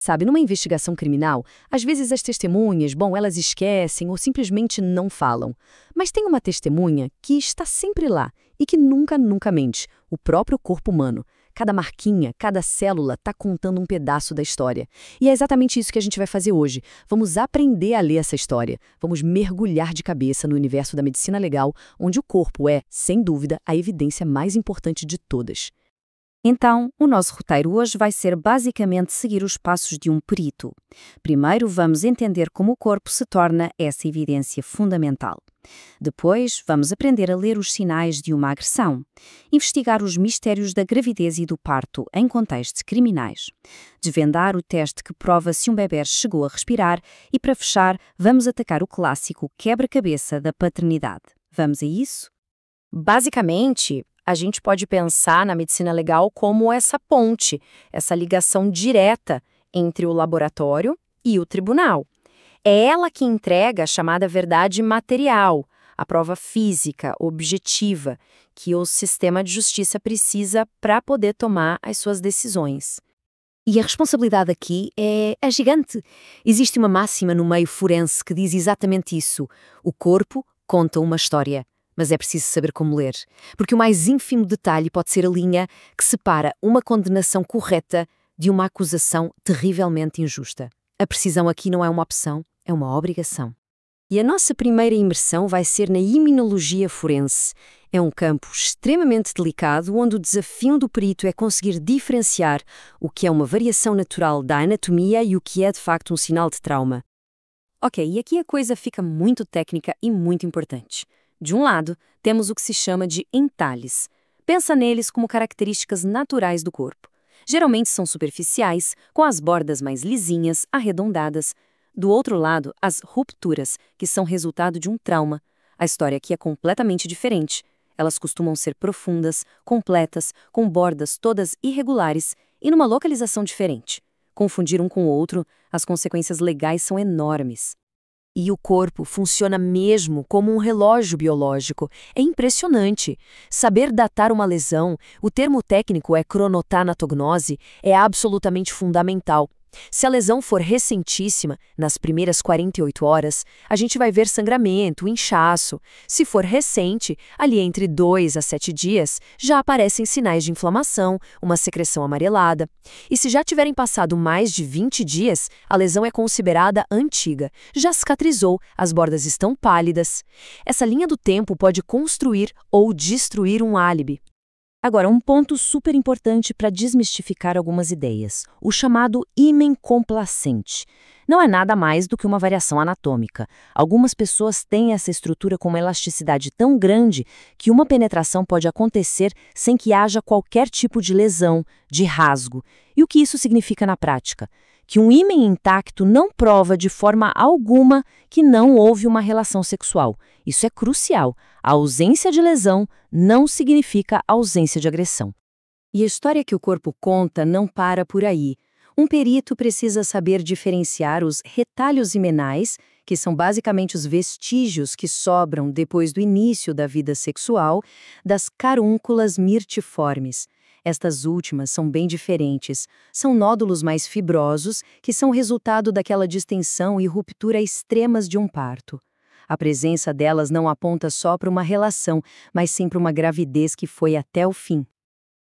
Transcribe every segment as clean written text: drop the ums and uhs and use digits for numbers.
Sabe, numa investigação criminal, às vezes as testemunhas, bom, elas esquecem ou simplesmente não falam. Mas tem uma testemunha que está sempre lá e que nunca mente: o próprio corpo humano. Cada marquinha, cada célula está contando um pedaço da história. E é exatamente isso que a gente vai fazer hoje. Vamos aprender a ler essa história. Vamos mergulhar de cabeça no universo da medicina legal, onde o corpo é, sem dúvida, a evidência mais importante de todas. Então, o nosso roteiro hoje vai ser basicamente seguir os passos de um perito. Primeiro, vamos entender como o corpo se torna essa evidência fundamental. Depois, vamos aprender a ler os sinais de uma agressão, investigar os mistérios da gravidez e do parto em contextos criminais, desvendar o teste que prova se um bebê chegou a respirar e, para fechar, vamos atacar o clássico quebra-cabeça da paternidade. Vamos a isso? Basicamente, a gente pode pensar na medicina legal como essa ponte, essa ligação direta entre o laboratório e o tribunal. É ela que entrega a chamada verdade material, a prova física, objetiva, que o sistema de justiça precisa para poder tomar as suas decisões. E a responsabilidade aqui é gigante. Existe uma máxima no meio forense que diz exatamente isso: o corpo conta uma história. Mas é preciso saber como ler, porque o mais ínfimo detalhe pode ser a linha que separa uma condenação correta de uma acusação terrivelmente injusta. A precisão aqui não é uma opção, é uma obrigação. E a nossa primeira imersão vai ser na imunologia forense. É um campo extremamente delicado, onde o desafio do perito é conseguir diferenciar o que é uma variação natural da anatomia e o que é de facto um sinal de trauma. Ok, e aqui a coisa fica muito técnica e muito importante. De um lado, temos o que se chama de entalhes. Pensa neles como características naturais do corpo. Geralmente são superficiais, com as bordas mais lisinhas, arredondadas. Do outro lado, as rupturas, que são resultado de um trauma. A história aqui é completamente diferente. Elas costumam ser profundas, completas, com bordas todas irregulares e numa localização diferente. Confundir um com o outro, as consequências legais são enormes. E o corpo funciona mesmo como um relógio biológico. É impressionante. Saber datar uma lesão, o termo técnico é cronotanatognose, é absolutamente fundamental. Se a lesão for recentíssima, nas primeiras 48 horas, a gente vai ver sangramento, inchaço. Se for recente, ali entre 2 a 7 dias, já aparecem sinais de inflamação, uma secreção amarelada. E se já tiverem passado mais de 20 dias, a lesão é considerada antiga. Já cicatrizou, as bordas estão pálidas. Essa linha do tempo pode construir ou destruir um álibi. Agora, um ponto super importante para desmistificar algumas ideias: o chamado ímen complacente. Não é nada mais do que uma variação anatômica. Algumas pessoas têm essa estrutura com uma elasticidade tão grande que uma penetração pode acontecer sem que haja qualquer tipo de lesão, de rasgo. E o que isso significa na prática? Que um ímen intacto não prova de forma alguma que não houve uma relação sexual. Isso é crucial. A ausência de lesão não significa ausência de agressão. E a história que o corpo conta não para por aí. Um perito precisa saber diferenciar os retalhos himenais, que são basicamente os vestígios que sobram depois do início da vida sexual, das carúnculas mirtiformes. Estas últimas são bem diferentes. São nódulos mais fibrosos que são resultado daquela distensão e ruptura extremas de um parto. A presença delas não aponta só para uma relação, mas sim para uma gravidez que foi até o fim.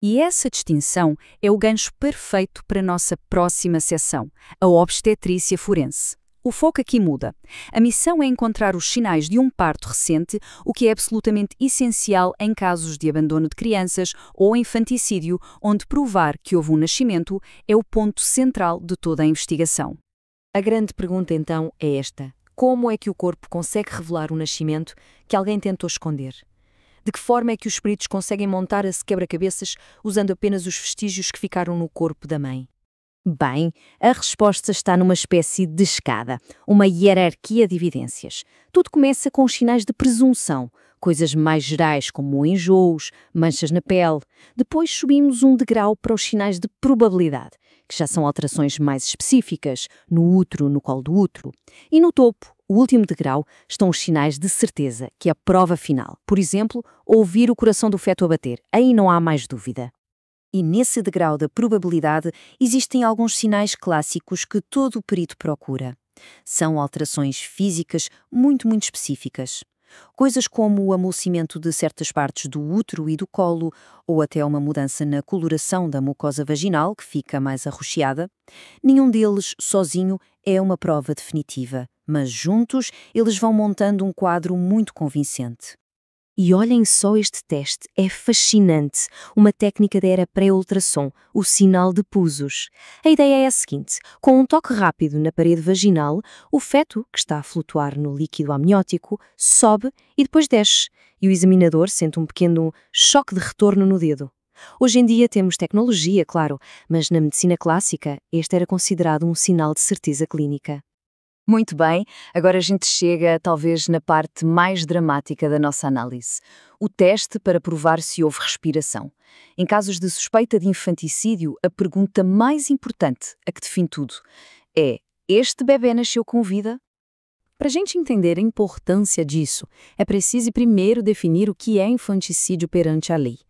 E essa distinção é o gancho perfeito para a nossa próxima sessão, a obstetrícia forense. O foco aqui muda. A missão é encontrar os sinais de um parto recente, o que é absolutamente essencial em casos de abandono de crianças ou infanticídio, onde provar que houve um nascimento é o ponto central de toda a investigação. A grande pergunta, então, é esta: como é que o corpo consegue revelar um nascimento que alguém tentou esconder? De que forma é que os peritos conseguem montar esse quebra-cabeças usando apenas os vestígios que ficaram no corpo da mãe? Bem, a resposta está numa espécie de escada, uma hierarquia de evidências. Tudo começa com os sinais de presunção, coisas mais gerais como enjoos, manchas na pele. Depois subimos um degrau para os sinais de probabilidade, que já são alterações mais específicas, no útero, no colo do útero. E no topo, o último degrau, estão os sinais de certeza, que é a prova final. Por exemplo, ouvir o coração do feto a bater. Aí não há mais dúvida. E nesse degrau da probabilidade existem alguns sinais clássicos que todo perito procura. São alterações físicas muito específicas. Coisas como o amolecimento de certas partes do útero e do colo, ou até uma mudança na coloração da mucosa vaginal, que fica mais arroxeada. Nenhum deles, sozinho, é uma prova definitiva, mas juntos eles vão montando um quadro muito convincente. E olhem só este teste, é fascinante. Uma técnica da era pré-ultrassom, o sinal de Pusos. A ideia é a seguinte: com um toque rápido na parede vaginal, o feto, que está a flutuar no líquido amniótico, sobe e depois desce, e o examinador sente um pequeno choque de retorno no dedo. Hoje em dia temos tecnologia, claro, mas na medicina clássica este era considerado um sinal de certeza clínica. Muito bem, agora a gente chega talvez na parte mais dramática da nossa análise. O teste para provar se houve respiração. Em casos de suspeita de infanticídio, a pergunta mais importante, a que define tudo, é: este bebê nasceu com vida? Para a gente entender a importância disso, é preciso primeiro definir o que é infanticídio perante a lei.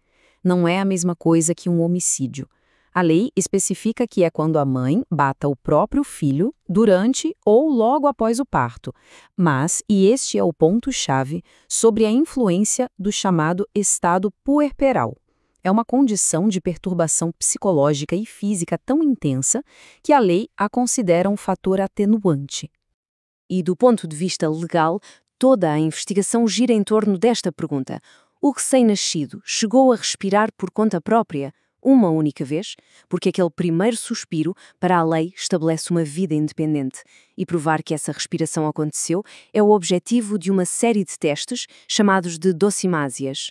Não é a mesma coisa que um homicídio. A lei especifica que é quando a mãe bata o próprio filho durante ou logo após o parto. Mas, e este é o ponto-chave, sobre a influência do chamado estado puerperal. É uma condição de perturbação psicológica e física tão intensa que a lei a considera um fator atenuante. E do ponto de vista legal, toda a investigação gira em torno desta pergunta: o recém-nascido chegou a respirar por conta própria uma única vez? Porque aquele primeiro suspiro, para a lei, estabelece uma vida independente. E provar que essa respiração aconteceu é o objetivo de uma série de testes chamados de docimásias.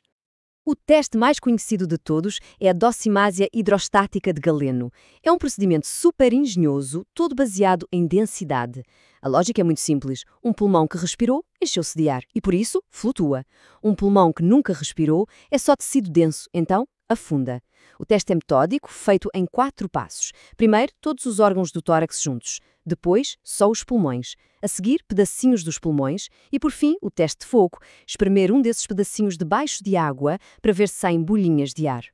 O teste mais conhecido de todos é a docimásia hidrostática de Galeno. É um procedimento super engenhoso, todo baseado em densidade. A lógica é muito simples. Um pulmão que respirou encheu-se de ar e, por isso, flutua. Um pulmão que nunca respirou é só tecido denso, então afunda. O teste é metódico, feito em 4 passos. Primeiro, todos os órgãos do tórax juntos. Depois, só os pulmões. A seguir, pedacinhos dos pulmões. E, por fim, o teste de fogo. Espremer um desses pedacinhos debaixo de água para ver se saem bolhinhas de ar.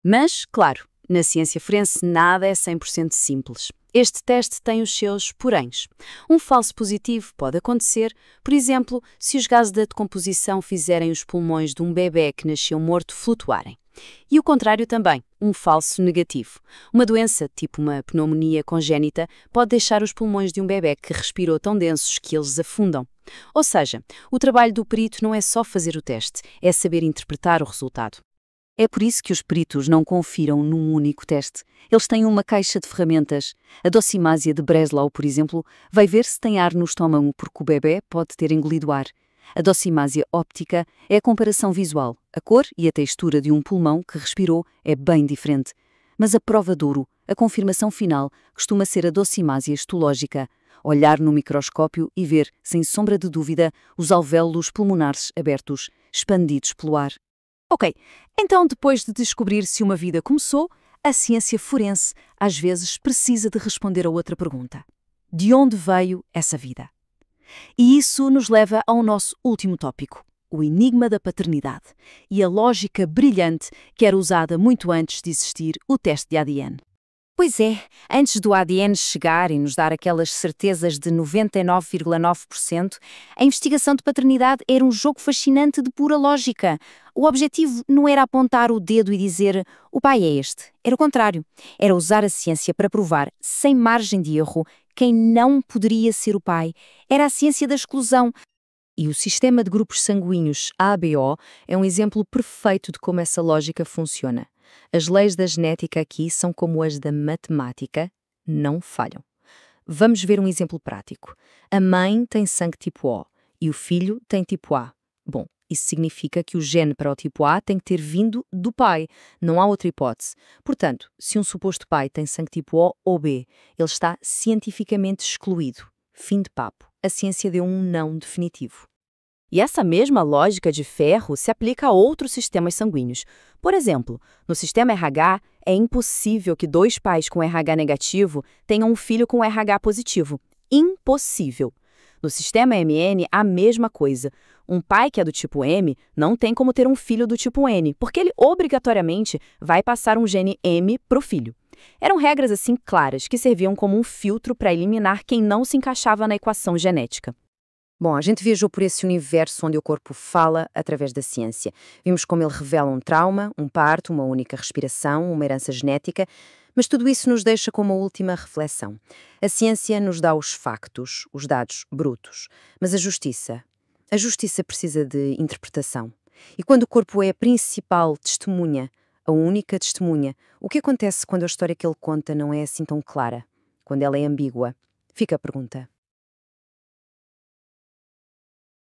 Mas, claro, na ciência forense nada é 100% simples. Este teste tem os seus poréns. Um falso positivo pode acontecer, por exemplo, se os gases da decomposição fizerem os pulmões de um bebê que nasceu morto flutuarem. E o contrário também, um falso negativo. Uma doença, tipo uma pneumonia congénita, pode deixar os pulmões de um bebê que respirou tão densos que eles afundam. Ou seja, o trabalho do perito não é só fazer o teste, é saber interpretar o resultado. É por isso que os peritos não confiram num único teste. Eles têm uma caixa de ferramentas. A docimásia de Breslau, por exemplo, vai ver se tem ar no estômago porque o bebê pode ter engolido ar. A docimásia óptica é a comparação visual. A cor e a textura de um pulmão que respirou é bem diferente. Mas a prova de ouro, a confirmação final, costuma ser a docimásia histológica. Olhar no microscópio e ver, sem sombra de dúvida, os alvéolos pulmonares abertos, expandidos pelo ar. Ok, então depois de descobrir se uma vida começou, a ciência forense às vezes precisa de responder a outra pergunta. De onde veio essa vida? E isso nos leva ao nosso último tópico, o enigma da paternidade e a lógica brilhante que era usada muito antes de existir o teste de ADN. Pois é, antes do ADN chegar e nos dar aquelas certezas de 99,9%, a investigação de paternidade era um jogo fascinante de pura lógica. O objetivo não era apontar o dedo e dizer o pai é este. Era o contrário. Era usar a ciência para provar, sem margem de erro, quem não poderia ser o pai. Era a ciência da exclusão. E o sistema de grupos sanguíneos ABO é um exemplo perfeito de como essa lógica funciona. As leis da genética aqui são como as da matemática, não falham. Vamos ver um exemplo prático. A mãe tem sangue tipo O e o filho tem tipo A. Bom, isso significa que o gene para o tipo A tem que ter vindo do pai, não há outra hipótese. Portanto, se um suposto pai tem sangue tipo O ou B, ele está cientificamente excluído. Fim de papo. A ciência deu um não definitivo. E essa mesma lógica de ferro se aplica a outros sistemas sanguíneos. Por exemplo, no sistema RH, é impossível que 2 pais com RH negativo tenham um filho com RH positivo. Impossível. No sistema MN, a mesma coisa. Um pai que é do tipo M não tem como ter um filho do tipo N, porque ele obrigatoriamente vai passar um gene M para o filho. Eram regras assim claras que serviam como um filtro para eliminar quem não se encaixava na equação genética. Bom, a gente viajou por esse universo onde o corpo fala através da ciência. Vimos como ele revela um trauma, um parto, uma única respiração, uma herança genética, mas tudo isso nos deixa com uma última reflexão. A ciência nos dá os factos, os dados brutos, mas a justiça precisa de interpretação. E quando o corpo é a principal testemunha, a única testemunha, o que acontece quando a história que ele conta não é assim tão clara? Quando ela é ambígua? Fica a pergunta.